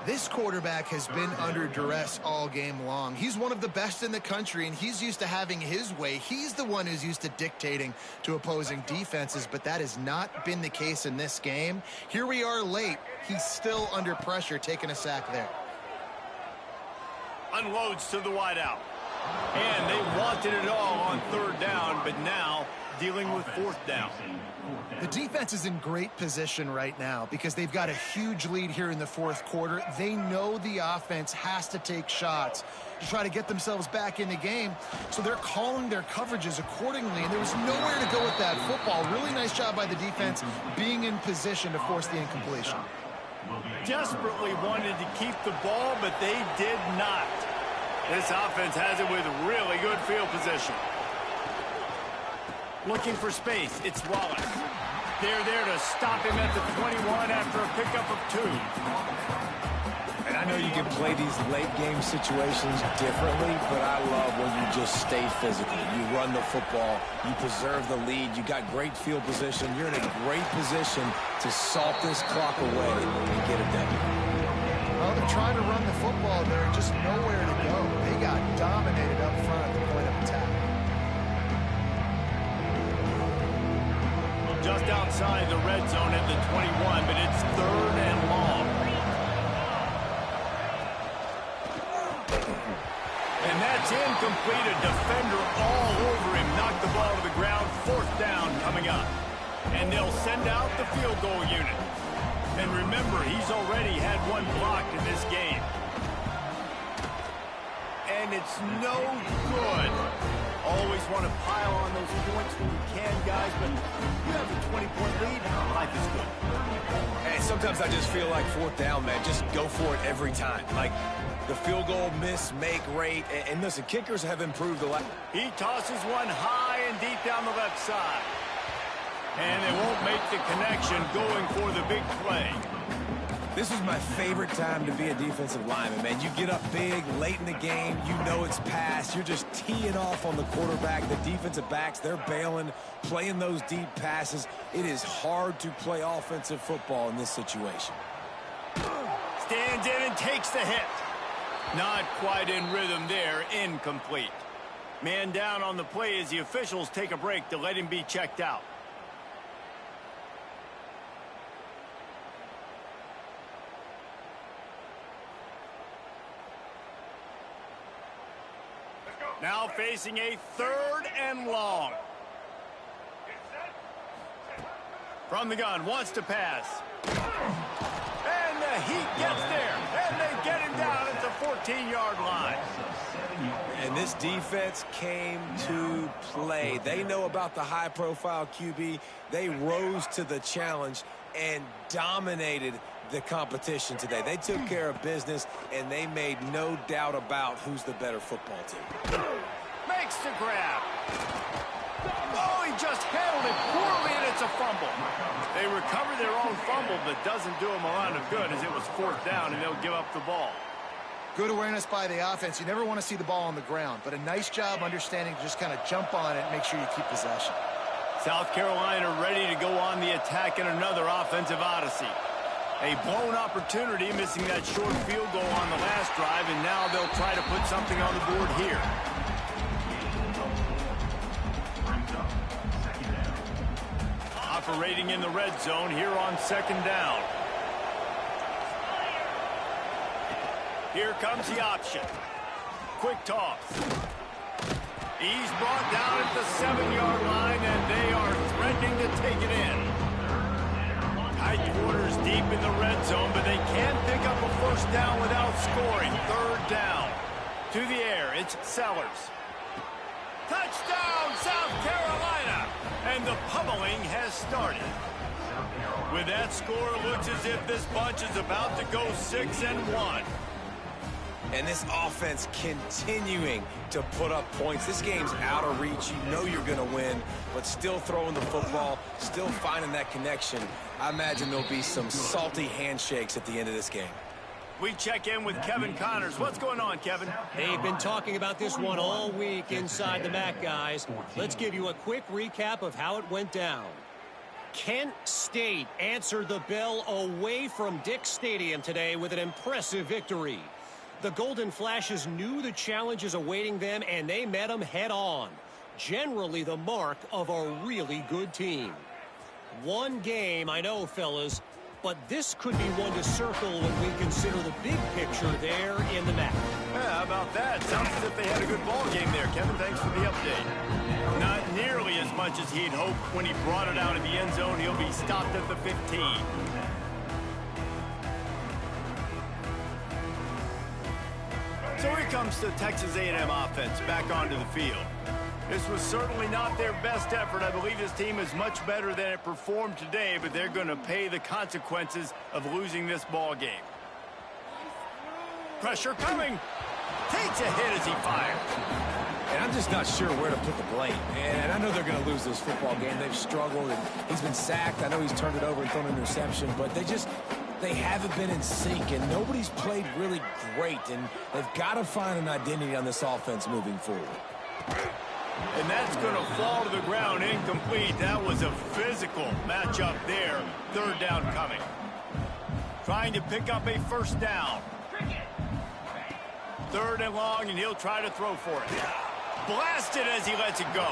This quarterback has been under duress all game long. He's one of the best in the country, and he's used to having his way. He's the one who's used to dictating to opposing defenses, but that has not been the case in this game. Here we are late. He's still under pressure, taking a sack there.
Unloads to the wideout. And they wanted it all on third down, but now dealing with fourth down.
The defense is in great position right now because they've got a huge lead here in the fourth quarter. They know the offense has to take shots to try to get themselves back in the game, so they're calling their coverages accordingly, and there was nowhere to go with that football. Really nice job by the defense being in position to force the incompletion.
Desperately wanted to keep the ball, but they did not. This offense has it with really good field position. Looking for space, it's Wallace. They're there to stop him at the 21 after a pickup of 2.
And I know you can play these late game situations differently, but I love when you just stay physical. You run the football, you preserve the lead, you got great field position, you're in a great position to salt this clock away and get a W.
Well, they're trying to run the football. There's just nowhere to go. They got dominated up front at the point of attack.
Just outside the red zone at the 21, but it's third and long. And that's incomplete. A defender all over him. Knocked the ball to the ground. Fourth down coming up. And they'll send out the field goal unit. And remember, he's already had one blocked in this game. And it's no good. Always want to pile on those points when you can, guys, but you have a 20-point lead. Life is good.
And sometimes I just feel like fourth down, man. Just go for it every time. Like the field goal, miss, make, rate. And listen, kickers have improved a lot.
He tosses one high and deep down the left side. And they won't make the connection going for the big play.
This is my favorite time to be a defensive lineman, man. You get up big, late in the game, you know it's past. You're just teeing off on the quarterback. The defensive backs, they're bailing, playing those deep passes. It is hard to play offensive football in this situation.
Stands in and takes the hit. Not quite in rhythm there, incomplete. Man down on the play as the officials take a break to let him be checked out. Now facing a 3rd and long. From the gun, wants to pass. And the Heat gets there, and they get him down at the 14-yard line.
And this defense came to play. They know about the high-profile QB. They rose to the challenge and dominated the competition today. They took care of business, and they made no doubt about who's the better football team.
Makes the grab. Oh, he just handled it poorly, and it's a fumble. They recover their own fumble, but doesn't do them a lot of good as it was 4th down, and they'll give up the ball.
Good awareness by the offense. You never want to see the ball on the ground, but a nice job understanding to just kind of jump on it and make sure you keep possession.
South Carolina ready to go on the attack in another offensive odyssey. A blown opportunity, missing that short field goal on the last drive, and now they'll try to put something on the board here. Operating in the red zone here on 2nd down. Here comes the option. Quick toss. He's brought down at the 7-yard line, and they are threatening to take it in. Tight quarters deep in the red zone, but they can't pick up a 1st down without scoring. 3rd down. To the air, it's Sellers. Touchdown, South Carolina! And the pummeling has started. With that score, it looks as if this bunch is about to go 6-1.
And this offense continuing to put up points. This game's out of reach. You know you're going to win, but still throwing the football, still finding that connection. I imagine there'll be some salty handshakes at the end of this game.
We check in with Kevin Connors. What's going on, Kevin?
They've been talking about this one all week inside the MAC, guys. Let's give you a quick recap of how it went down. Kent State answered the bell away from Dick Stadium today with an impressive victory. The Golden Flashes knew the challenges awaiting them, and they met them head-on. Generally the mark of a really good team. One game, I know, fellas, but this could be one to circle when we consider the big picture there in the MAC.
Yeah, how about that? Sounds as if they had a good ball game there. Kevin, thanks for the update. Not nearly as much as he'd hoped when he brought it out of the end zone. He'll be stopped at the 15. So here comes the Texas A&M offense back onto the field. This was certainly not their best effort. I believe this team is much better than it performed today, but they're going to pay the consequences of losing this ball game. Pressure coming. Takes a hit as he fires.
And I'm just not sure where to put the blame. And I know they're going to lose this football game. They've struggled, and he's been sacked. I know he's turned it over and thrown an interception, but they haven't been in sync, and nobody's played really great, and they've got to find an identity on this offense moving forward.
And that's going to fall to the ground incomplete. That was a physical matchup there. 3rd down coming. Trying to pick up a 1st down. 3rd and long, and he'll try to throw for it. Blasted as he lets it go.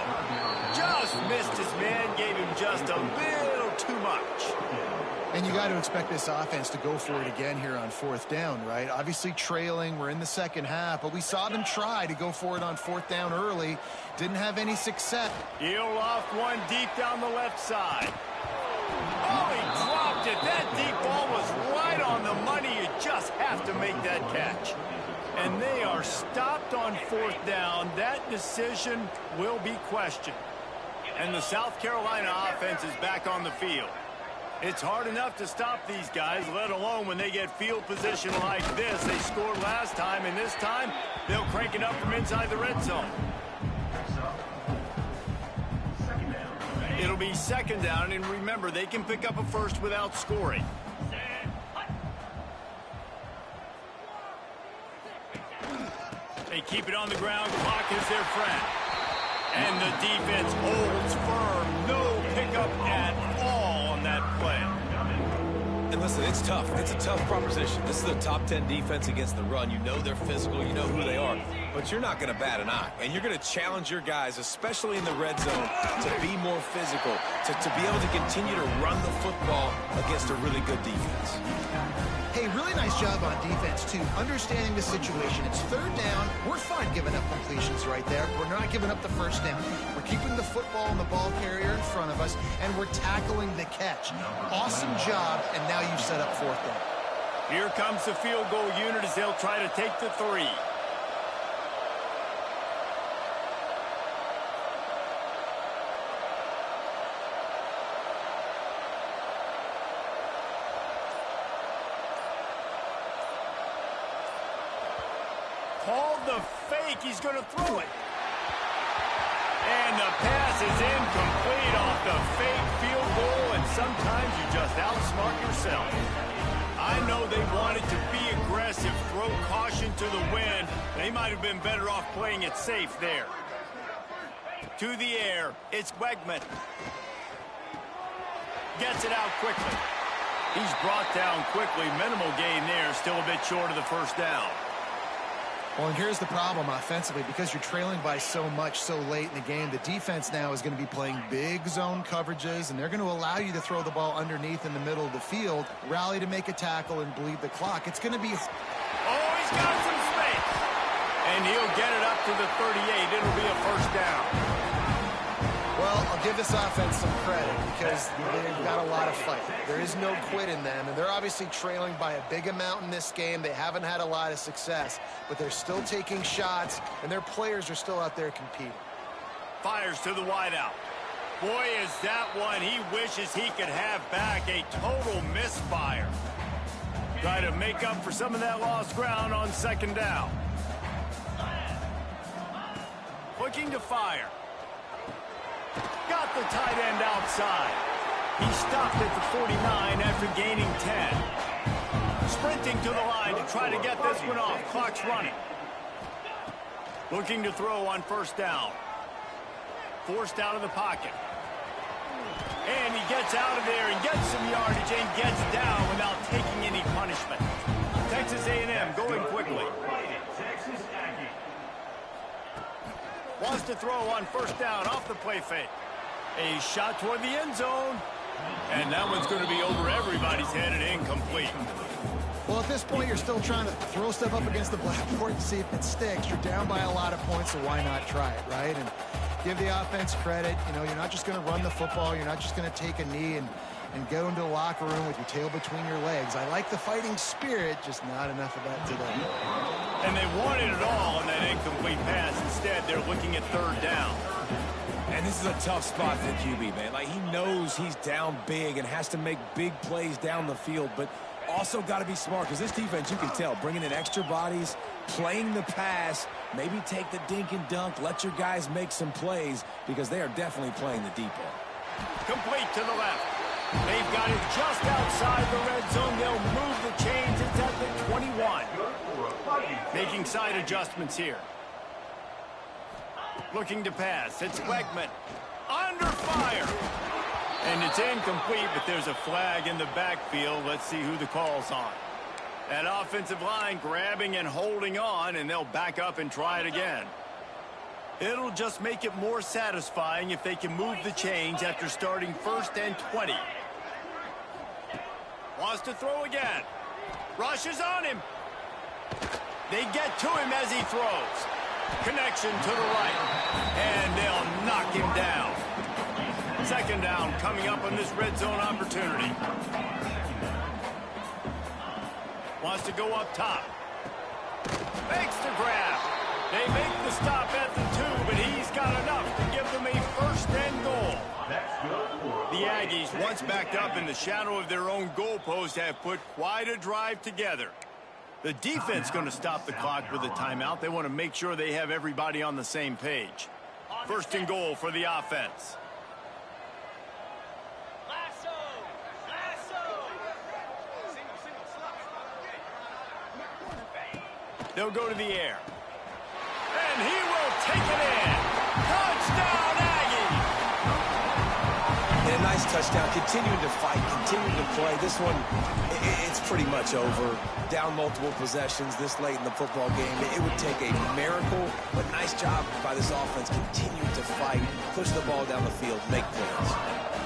Just missed his man, gave him just a little too much.
And you got to expect this offense to go for it again here on 4th down, right? Obviously trailing, we're in the 2nd half, but we saw them try to go for it on 4th down early. Didn't have any success.
He'll off one deep down the left side. Oh, he dropped it. That deep ball was right on the money. You just have to make that catch. And they are stopped on 4th down. That decision will be questioned. And the South Carolina offense is back on the field. It's hard enough to stop these guys, let alone when they get field position like this. They scored last time, and this time they'll crank it up from inside the red zone. It'll be 2nd down, and remember, they can pick up a 1st without scoring. They keep it on the ground. Clock is their friend. And the defense holds firm. No pickup at all on that play.
And listen, it's tough. It's a tough proposition. This is a top 10 defense against the run. You know they're physical. You know who they are. But you're not going to bat an eye. And you're going to challenge your guys, especially in the red zone, to be more physical, to be able to continue to run the football against a really good defense.
Hey, really really nice job on defense, too, understanding the situation. It's third down. We're fine giving up completions right there. We're not giving up the first down. We're keeping the football and the ball carrier in front of us, and we're tackling the catch. Awesome job, and now you've set up fourth down.
Here comes the field goal unit as they'll try to take the 3. Called the fake. He's going to throw it. And the pass is incomplete off the fake field goal, and sometimes you just outsmart yourself. I know they wanted to be aggressive, throw caution to the wind. They might have been better off playing it safe there. To the air, it's Wegman. Gets it out quickly. He's brought down quickly. Minimal gain there, still a bit short of the first down.
Well, and here's the problem offensively. Because you're trailing by so much so late in the game, the defense now is going to be playing big zone coverages, and they're going to allow you to throw the ball underneath in the middle of the field, rally to make a tackle, and bleed the clock. It's going to be...
Oh, he's got some space. And he'll get it up to the 38. It'll be a first down.
Well, I'll give this offense some credit because they've got a lot of fight. There is no quit in them, and they're obviously trailing by a big amount in this game. They haven't had a lot of success, but they're still taking shots, and their players are still out there competing.
Fires to the wideout. Boy, is that one he wishes he could have back. A total misfire. Try to make up for some of that lost ground on second down. Looking to fire. Got the tight end outside. He stopped at the 49 after gaining 10. Sprinting to the line to try to get this one off. Clock's running. Looking to throw on first down. Forced out of the pocket. And he gets out of there and gets some yardage and gets down without taking any punishment. Texas A&M going quickly. Wants to throw on first down off the play fake. A shot toward the end zone. And that one's going to be over everybody's head and incomplete.
Well, at this point, you're still trying to throw stuff up against the blackboard and see if it sticks. You're down by a lot of points, so why not try it, right? And give the offense credit. You know, you're not just going to run the football. You're not just going to take a knee and go into the locker room with your tail between your legs. I like the fighting spirit, just not enough of that today.
And they wanted it all on that incomplete pass. Instead, they're looking at third down.
And this is a tough spot for the QB, man. Like, he knows he's down big and has to make big plays down the field, but also got to be smart because this defense, you can tell, bringing in extra bodies, playing the pass, maybe take the dink and dunk, let your guys make some plays because they are definitely playing the deep end.
Complete to the left. They've got it just outside the red zone. They'll move the chains. It's at the 21. Making side adjustments here. Looking to pass. It's Wegman. Under fire. And it's incomplete, but there's a flag in the backfield. Let's see who the call's on. That offensive line grabbing and holding on, and they'll back up and try it again. It'll just make it more satisfying if they can move the chains after starting 1st and 20. Wants to throw again. Rushes on him. They get to him as he throws. Connection to the right. And they'll knock him down. Second down coming up on this red zone opportunity. Wants to go up top. Makes the grab. They make the stop at the 2, but he's got enough to give them a first and goal. The Aggies, once backed up in the shadow of their own goalpost, have put quite a drive together. The defense going to stop the clock with a timeout. They want to make sure they have everybody on the same page. First and goal for the offense. They'll go to the air. And he will take it in. Touchdown, Aggie!
And a nice touchdown. Continuing to fight, continuing to play. This one, it's pretty much over. Down multiple possessions this late in the football game. It would take a miracle, but nice job by this offense continuing to fight, push the ball down the field, make plays.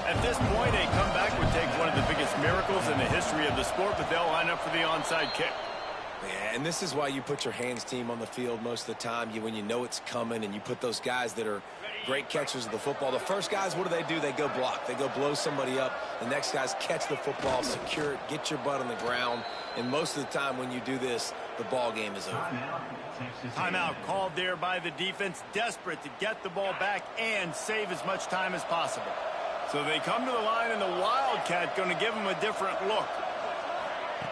At this point, a comeback would take one of the biggest miracles in the history of the sport, but they'll line up for the onside kick.
Yeah, and this is why you put your hands team on the field most of the time. When you know it's coming, and you put those guys that are great catchers of the football. The first guys, what do? They go block. They go blow somebody up. The next guys catch the football, secure it, get your butt on the ground. And most of the time when you do this, the ball game is over.
Timeout called there by the defense, desperate to get the ball back and save as much time as possible. So they come to the line, and the Wildcat going to give them a different look.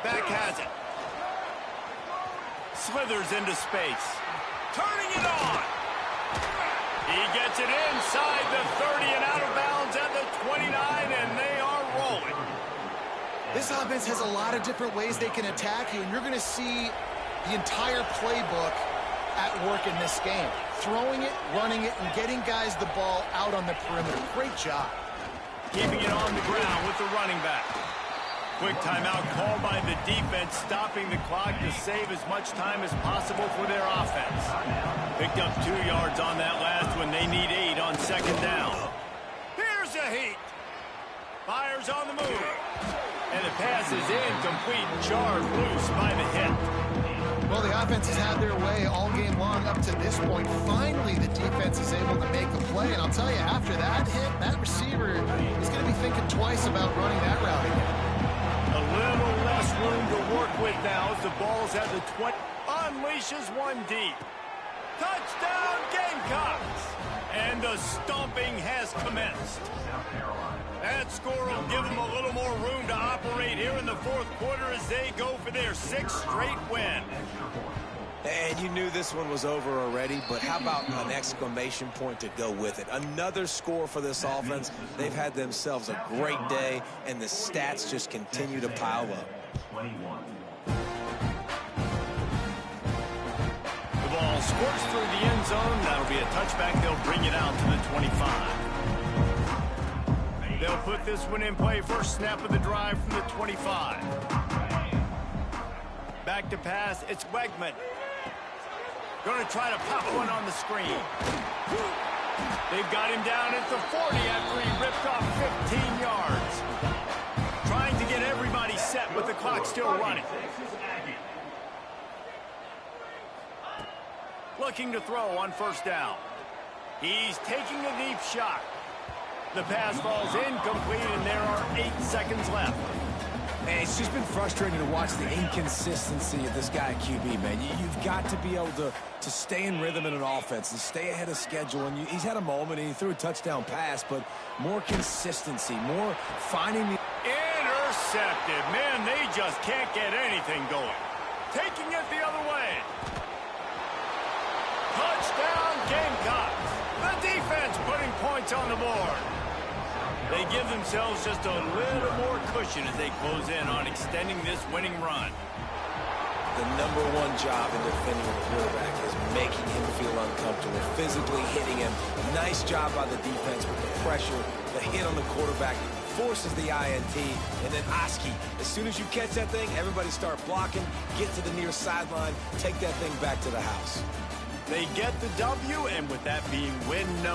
Back has it. Slithers into space. Turning it on. He gets it inside the 30 and out of bounds at the 29, and they are rolling.
This offense has a lot of different ways they can attack you, and you're going to see the entire playbook at work in this game. Throwing it, running it, and getting guys the ball out on the perimeter. Great job.
Keeping it on the ground with the running back. Quick timeout called by the defense, stopping the clock to save as much time as possible for their offense. Picked up 2 yards on that last one. They need 8 on second down. Here's a heat. Fires on the move. And the pass is incomplete, jarred loose by the hit.
Well, the offense has had their way all game long up to this point. Finally, the defense is able to make a play. And I'll tell you, after that hit, that receiver is going to be thinking twice about running that route again.
A little less room to work with now as the ball's at the 20. Unleashes one deep. Touchdown, Gamecocks! And the stomping has commenced. That score will give them a little more room to operate here in the fourth quarter as they go for their 6th straight win.
And you knew this one was over already, but how about an exclamation point to go with it? Another score for this offense. They've had themselves a great day, and the stats just continue to pile up.
The ball squirts through the end zone. That'll be a touchback. They'll bring it out to the 25. They'll put this one in play. First snap of the drive from the 25. Back to pass. It's Wegman. Going to try to pop one on the screen. They've got him down at the 40 after he ripped off 15 yards. Trying to get everybody set with the clock still running. Looking to throw on first down. He's taking a deep shot. The pass falls incomplete, and there are 8 seconds left.
Man, it's just been frustrating to watch the inconsistency of this guy at QB, man. You've got to be able to stay in rhythm in an offense and stay ahead of schedule. And he's had a moment, and he threw a touchdown pass, but more consistency, more finding the...
Intercepted. Man, they just can't get anything going. Taking it the other way. Touchdown, Gamecocks. The defense putting points on the board. They give themselves just a little more cushion as they close in on extending this winning run.
The #1 job in defending a quarterback is making him feel uncomfortable, physically hitting him. Nice job by the defense with the pressure, the hit on the quarterback, forces the INT, and then Oski. As soon as you catch that thing, everybody start blocking, get to the near sideline, take that thing back to the house.
They get the W, and with that being win number